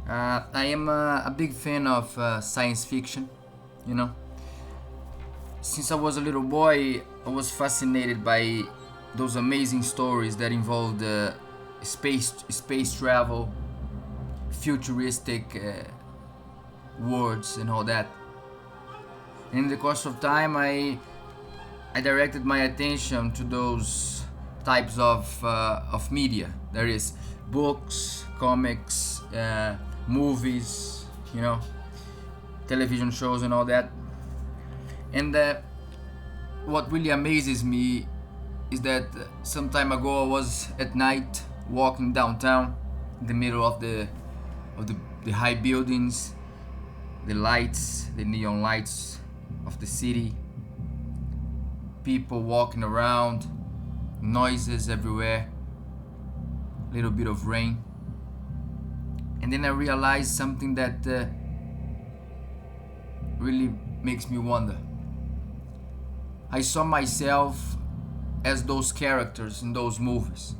I am a big fan of science fiction, you know. Since I was a little boy, I was fascinated by those amazing stories that involved space travel, futuristic worlds, and all that. And in the course of time, I directed my attention to those types of media. There is books, comics, movies, you know, television shows, and all that. And what really amazes me is that some time ago I was at night walking downtown in the middle of the high buildings, the lights, the neon lights of the city, people walking around, noises everywhere, little bit of rain. And then I realized something that really makes me wonder. I saw myself as those characters in those movies,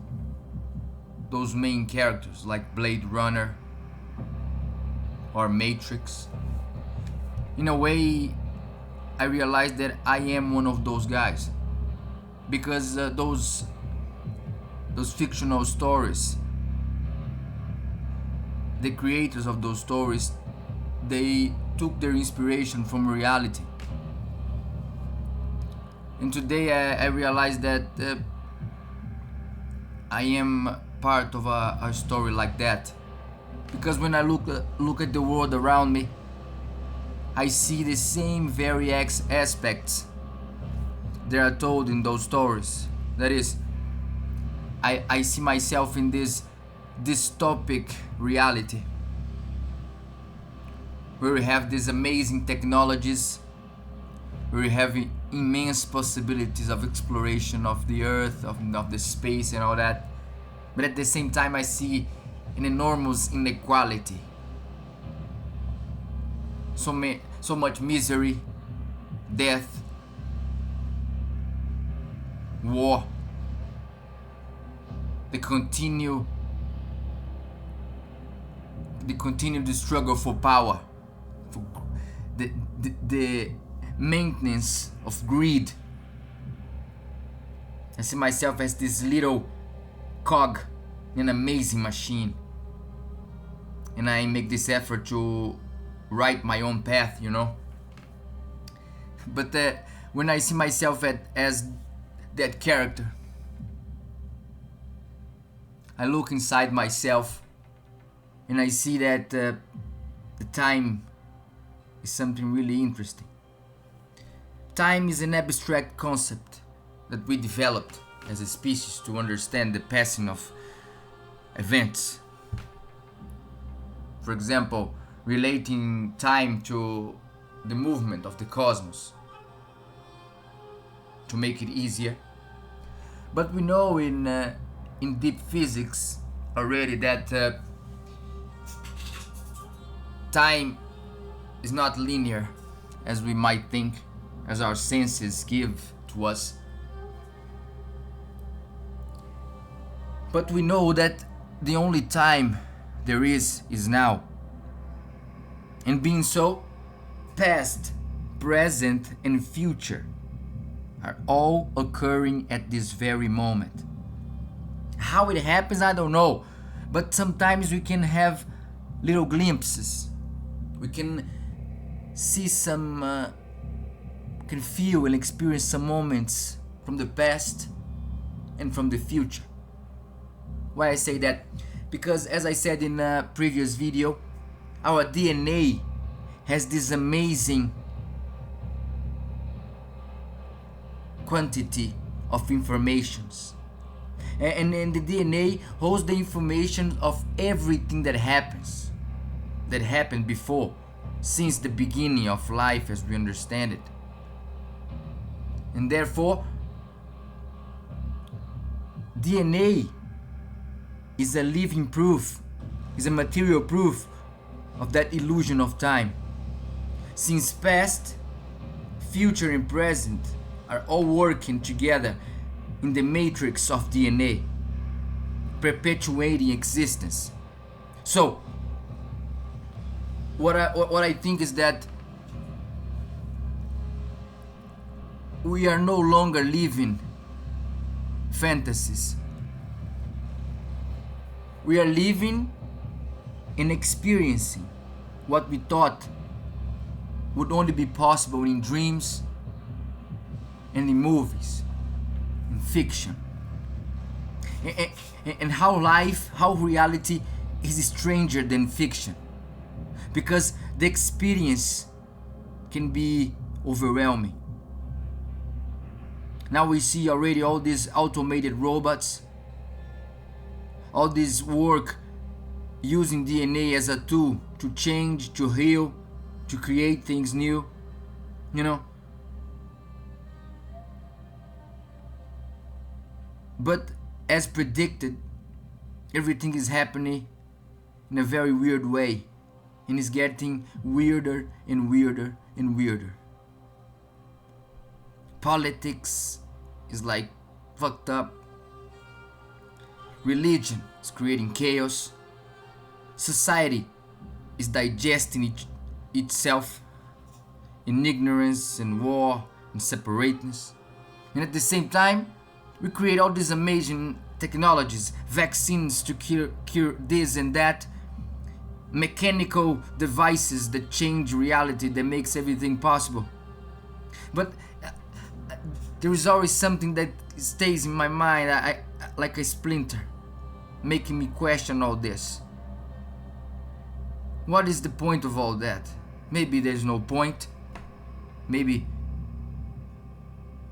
those main characters like Blade Runner or Matrix. In a way, I realized that I am one of those guys, because those fictional stories, the creators of those stories, they took their inspiration from reality. And today I realize that I am part of a story like that, because when I look at the world around me, I see the same very aspects that are told in those stories. That is, I see myself in this dystopic reality where we have these amazing technologies, where we have immense possibilities of exploration of the earth, of the space and all that. But at the same time, I see an enormous inequality, so much misery, death, war, the continued struggle for power, for the maintenance of greed. I see myself as this little cog in an amazing machine, and I make this effort to write my own path, you know. But when I see myself as that character, I look inside myself and I see that the time is something really interesting. Time is an abstract concept that we developed as a species to understand the passing of events. For example, relating time to the movement of the cosmos to make it easier. But we know in deep physics already that time is not linear as we might think, as our senses give to us. But we know that the only time there is now. And being so, past, present, and future are all occurring at this very moment. How it happens, I don't know, but sometimes we can have little glimpses. We can see can feel and experience some moments from the past and from the future. Why I say that? Because as I said in a previous video, our DNA has this amazing quantity of informations. And the DNA holds the information of everything that happened before, since the beginning of life as we understand it. And therefore, DNA is a living proof, is a material proof of that illusion of time. Since past, future, and present are all working together in the matrix of DNA, perpetuating existence. So, what I think is that we are no longer living fantasies. We are living and experiencing what we thought would only be possible in dreams and in movies, in fiction. And how life, how reality is stranger than fiction. Because the experience can be overwhelming. Now we see already all these automated robots, all this work using DNA as a tool to change, to heal, to create things new, you know. But as predicted, everything is happening in a very weird way, and is getting weirder and weirder and weirder. Politics is like fucked up. Religion is creating chaos. Society is digesting itself in ignorance and war and separateness. And at the same time, we create all these amazing technologies, vaccines to cure this and that, mechanical devices that change reality, that makes everything possible. But there is always something that stays in my mind, like a splinter, making me question all this. What is the point of all that? Maybe there's no point. Maybe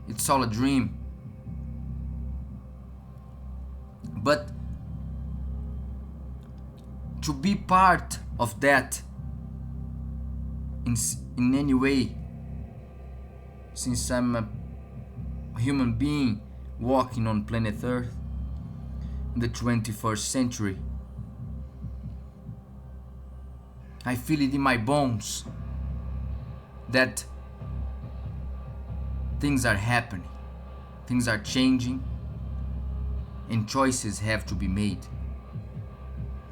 it's all a dream. But to be part of that in any way, since I'm a human being walking on planet Earth in the 21st century, I feel it in my bones that things are happening, things are changing, and choices have to be made.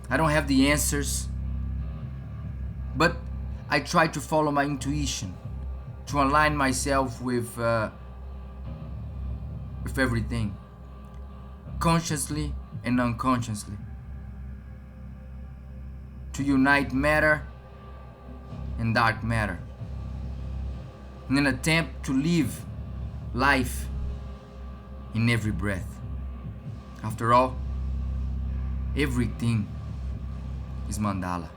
I don't have the answers, but I try to follow my intuition, to align myself with everything, consciously and unconsciously, to unite matter and dark matter in an attempt to live life in every breath. After all, everything is mandala.